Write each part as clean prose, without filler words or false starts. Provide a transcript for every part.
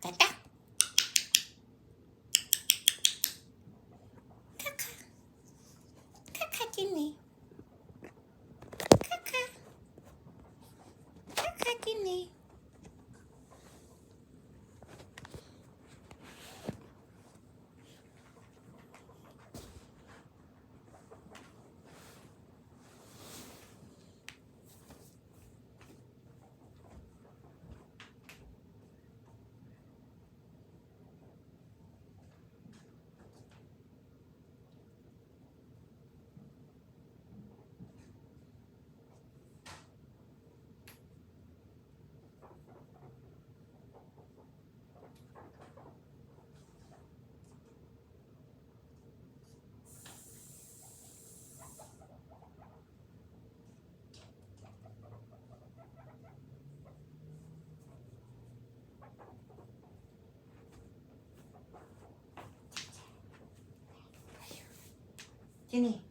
Caca. Caca. Caca Ginny. Caca. Caca Ginny. Ginny.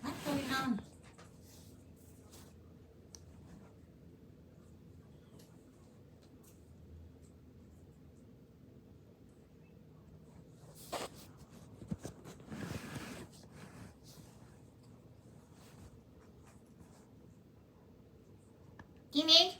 What's going on? Ginny.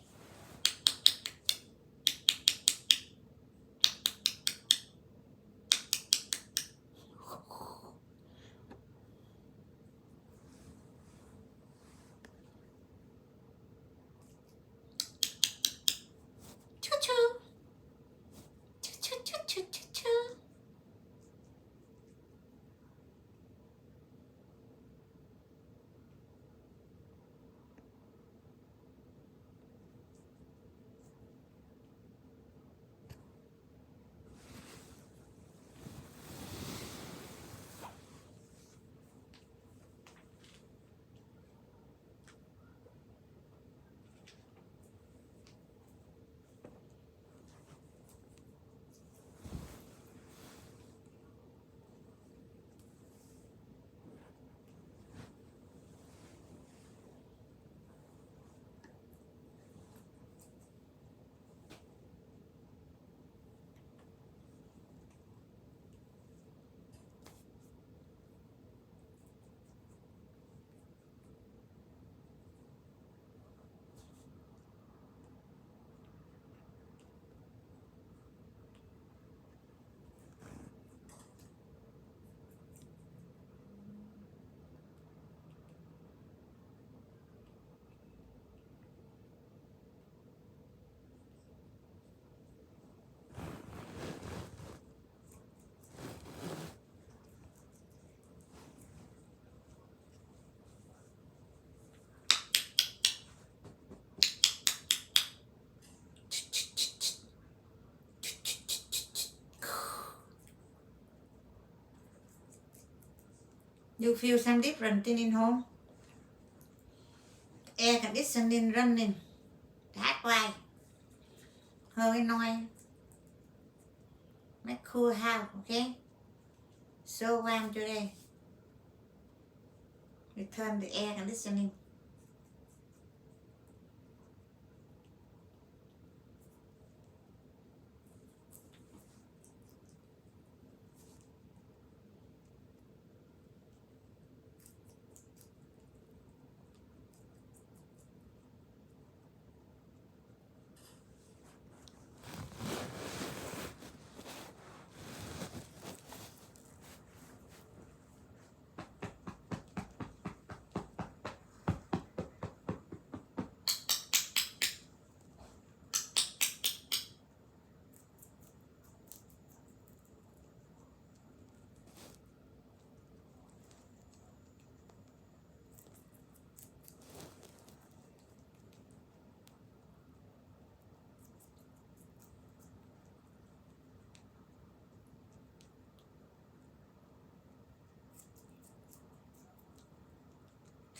Choo choo. Choo choo choo choo choo choo. You feel some different thing in home? Air conditioning running. That's why. Hơi noise. Make cool house, okay? So warm today. We turn the air conditioning.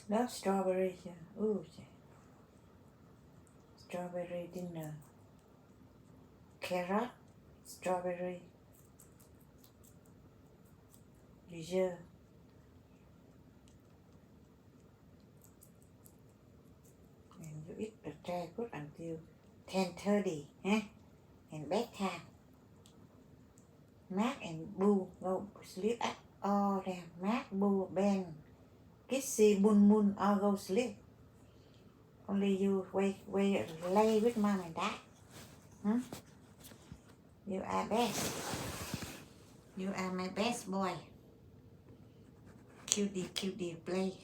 Love strawberry chưa? Strawberry dinner. Carrot, strawberry. Dessert. And you eat the dry food until 10:30, huh? And bedtime. Mark and Boo go sleep at all them. Mark, Boo, Ben, Kissy, Moon all go sleep. Only you lay with mom and dad. Hmm? You are best. You are my best boy. Cutie, play.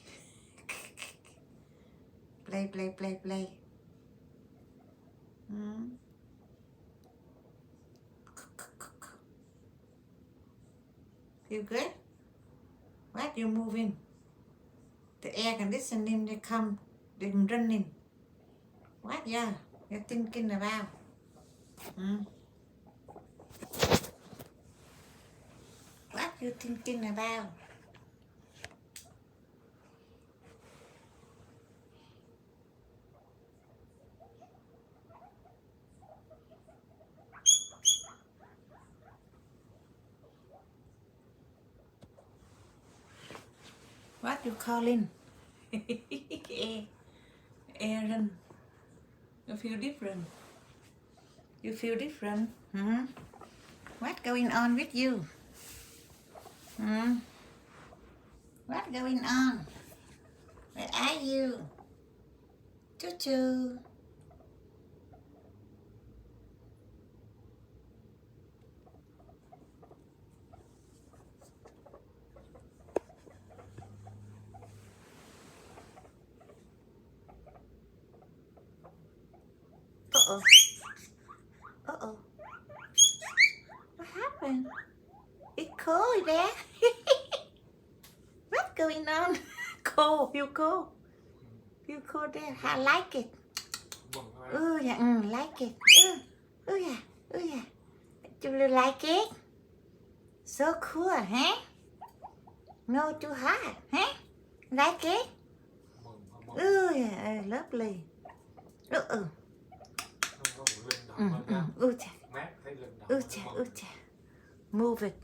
Play. Hmm? Feel good? What you moving? The air conditioning they come, they running. What yeah? You're thinking about? Hmm? What you thinking about? What you calling? Aaron. You feel different. You feel different. Hmm? What going on with you? Hmm? What going on? Where are you? Choo-choo. Uh-oh. Uh-oh. What happened? It's cold there. What's going on? Cold. You cold. You cold there. I like it. Yeah, like it. Yeah. Do you like it? So cool, huh? No too hot, huh? Like it? Yeah, lovely. Cha. Move it.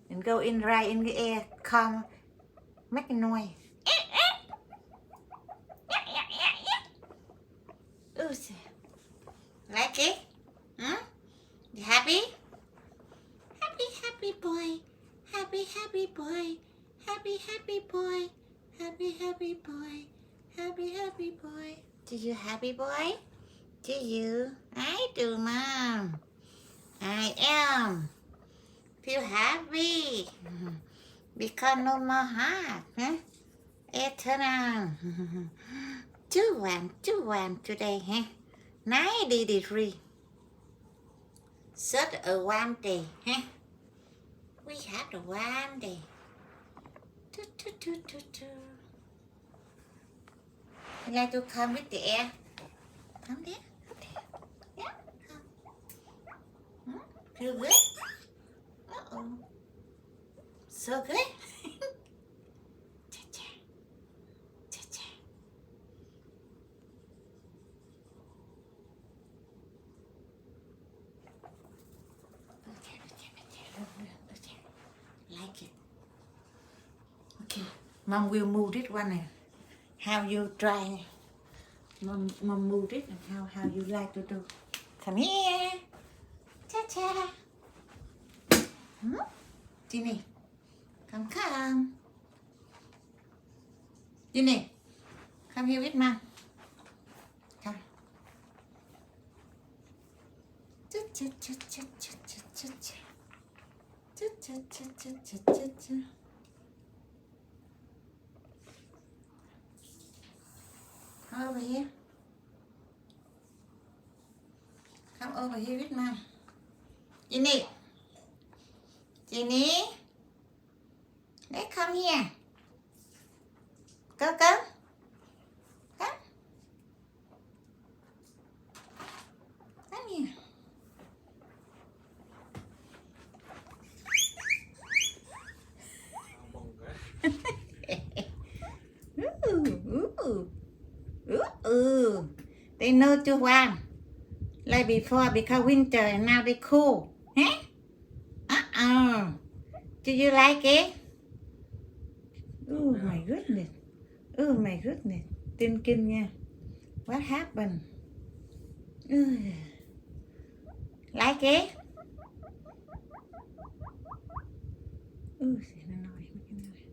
And go in right in the air. Come. Make a noise. Like it? Hmm? You happy? Happy boy. Happy boy. Happy boy. Happy boy. Happy boy. Do you happy boy? Do you? I do, Mom. I am. Feel happy. Because no more hot. Huh? Air turn on. Too warm today, huh? 90 degrees. Such a warm day, huh? We had a warm day. You like to come with the air? Come there. Yeah, come. Feel good? Uh-oh. So good? Cha-cha. Like it. Okay. Mom will move this one. How you try? Mom move it and how you like to do. Come here. Cha-cha. Ginny. Come. Ginny. Come here with Mom. Come. Come over here. Come over here with Mom. Ginny. Let's come here. Go. Come. Come here. Ooh. They know too warm. Like before, because winter and now they cool. Huh? Do you like it? Oh my goodness. Oh my goodness. Thinking nha. What happened? Like it? Nó nói mấy cái này.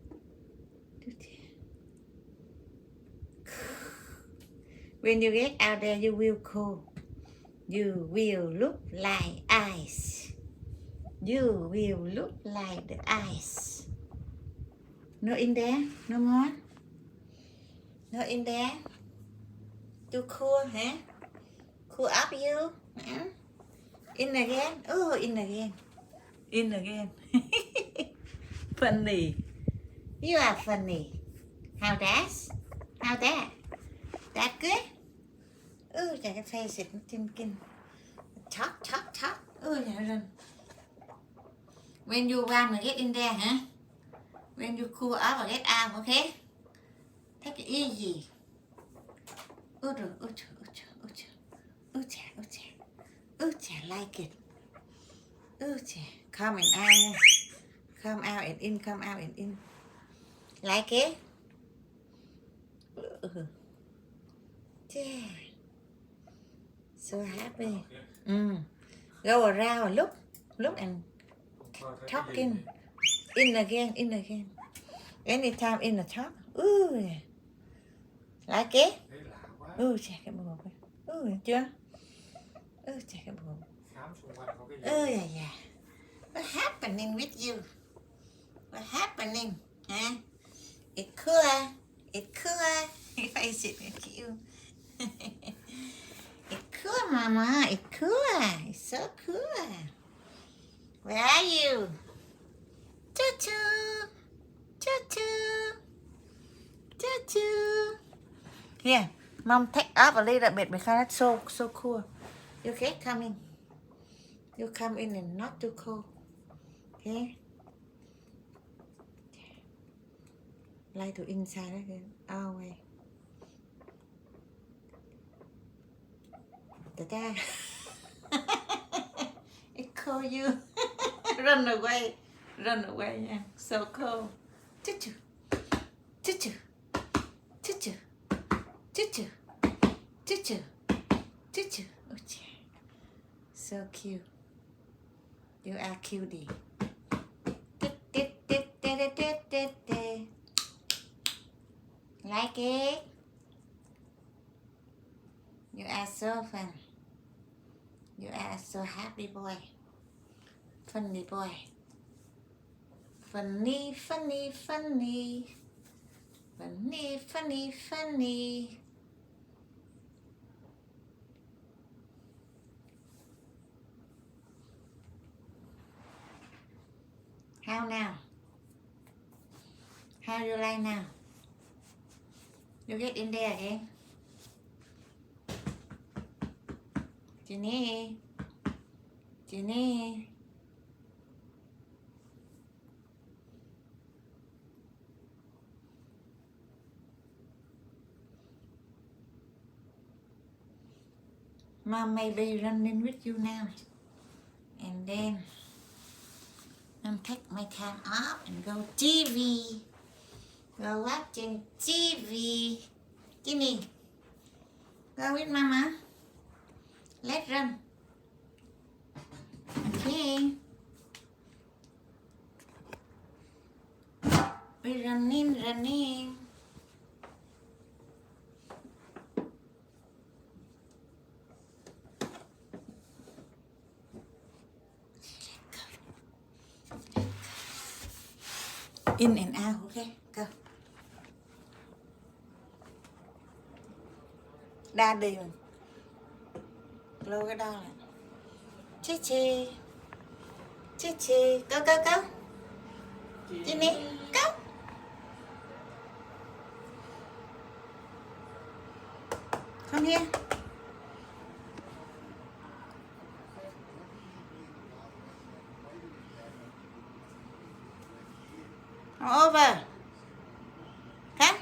When you get out there, you will cool. You will look like ice. You will look like the ice. No in there? No more? No in there? Too cool, huh? Cool up you? Huh? In again? Oh, in again. In again. Funny. You are funny. How that? How that? That good? Chả cái face it thinking. Talk. Chả run. When you warm, get in there, huh? When you cool up, get out, okay? Take it easy. Like it. Come and out. Come out and in, come out and in. Like it? Yeah. So happy. Go around, look and talking. In again. Anytime in the top. Like it? Chà cái bụng. Chưa? Chà cái bụng. Yeah. What happening with you? What happening? Huh? It's cool. Face it, it's cute. It's cool, Mama. It's cool. It's so cool. Where are you? Choo-choo. Here, Mom, take off a little bit because it's so cool. You okay? Come in. You come in and not too cold. Okay? Light to inside again. All way. Ta-da. It cold you. Run away. Yeah. So cold. Choo-choo. Oh, so cute. You are cutie. Like it? You are so fun. You are so happy boy. Funny boy. Funny. How now? How you like now? You get in there again. Jenny. Mom may be running with you now. And then take my time off and go TV. Go watching TV. Ginny, go with Mama. Let's run. Okay. We're running. In and out, okay? Go. Daddy. Blow cái đo lại. Chi. Go. Jimmy, go. Come here. Over. Come.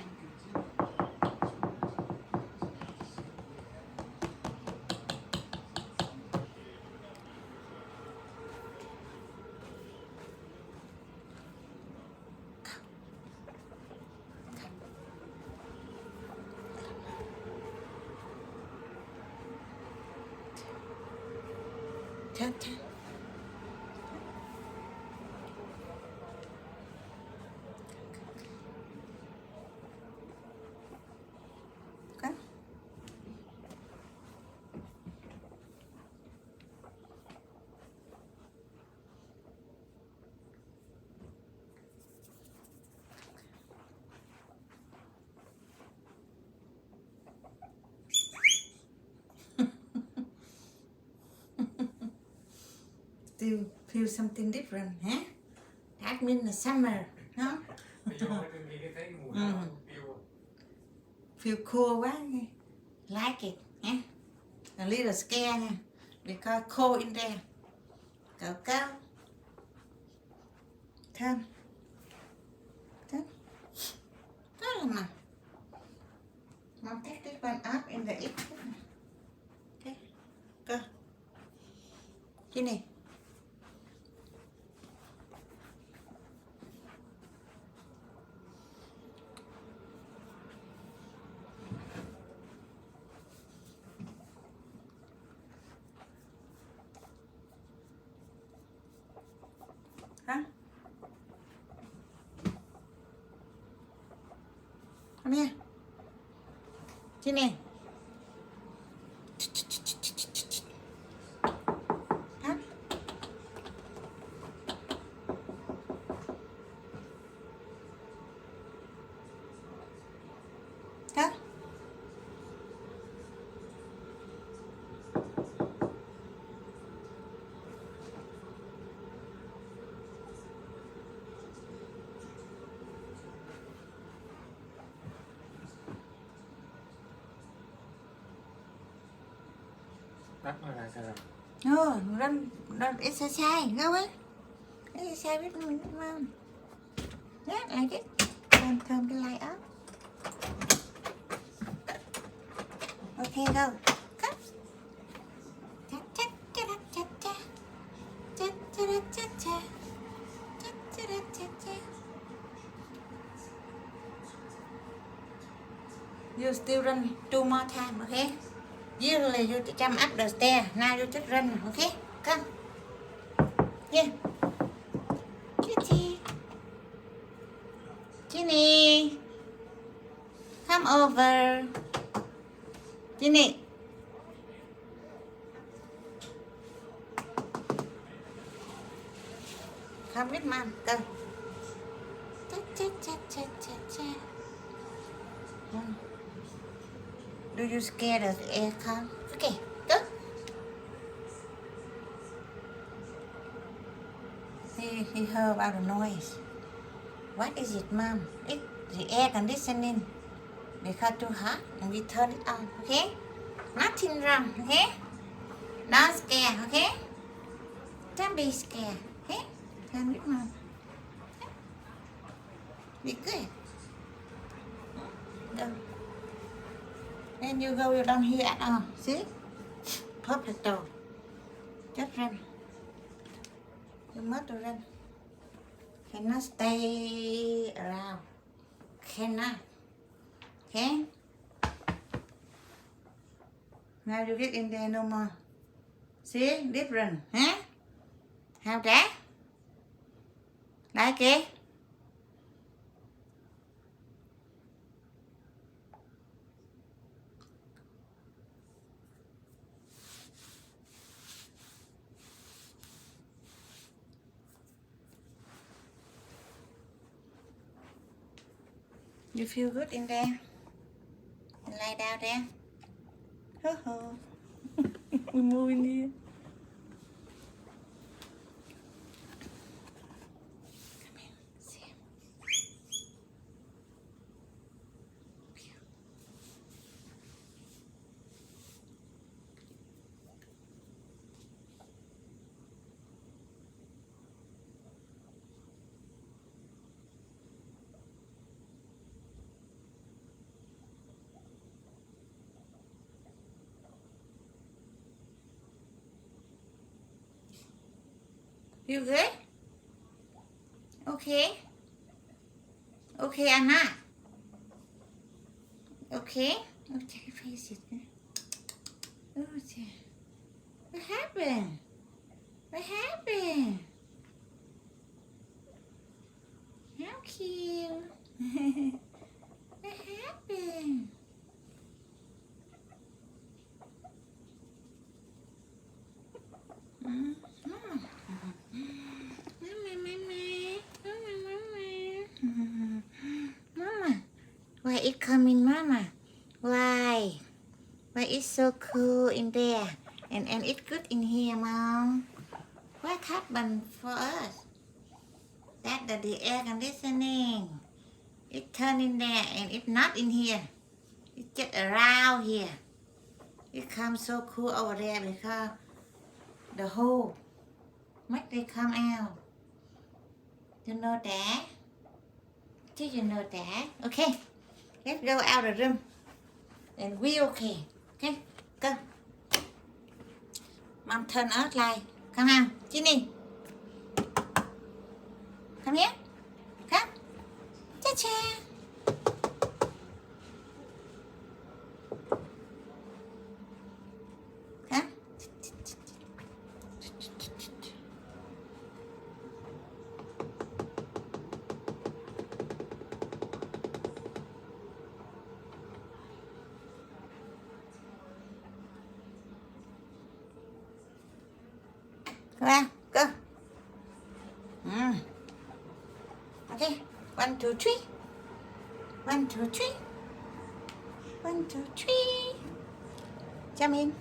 Turn, turn. Come. Still feel something different, huh? That means the summer, no? Feel cool quá. Like it, huh? A little scared, huh? Because cold in there. Go, go. Turn. Turn. Turn, Mom. Mom, take this one up in the ear. Okay. Go. Ginny. Hả? Come here. Ginny. Hả? Hả? Bắt nó ra sao? No, don't exercise. Go away. Exercise with Mom. Yeah, like it. Turn the light up. Okay, go. Come. Cha cha cha cha cha cha cha cha cha cha cha cha cha cha. You still run 2 more time, okay? Usually you jump up the stair. Now you just run, okay? Come. Yeah. Cutie. Ginny. Come over. Ginny. Come with Mom. Go. Cha cha cha cha cha cha. Do you scared of the air come? Okay, go. He heard about the noise. What is it, Mom? It's the air conditioning. Because too hot and we turn it on, okay? Nothing wrong, okay? Don't scare, okay? Don't be scared, okay? Turn it on. Be good. Go. Then you go down here at all. See? Perfect door. Just run. You must run. Cannot stay around. Cannot. Okay? Now you get in there no more. See? Different. Huh? How that? Like it? You feel good in there? You lie down there? Ho-ho. We move in here. Come here. See him. You good? Okay. Okay, Anna. Okay. Oh, take your face it. Oh, dear. What happened? happened? How cute. What happened? Mama. Mama. Why it coming, Mama? Why? Why it's so cool in there? And it's good in here, Mom. What happened for us? That the air conditioning. It turn in there and it's not in here. It's just around here. It comes so cool over there because the hole make they come out. You know that? Do you know that? Okay, let's go out of the room. And we okay. Okay, go. Mom turn out light. Come on, Ginny. Come here. Come. Cha-cha. Come. Come on, go. Okay, 1, 2, 3. 1, 2, 3. 1, 2, 3. Come in.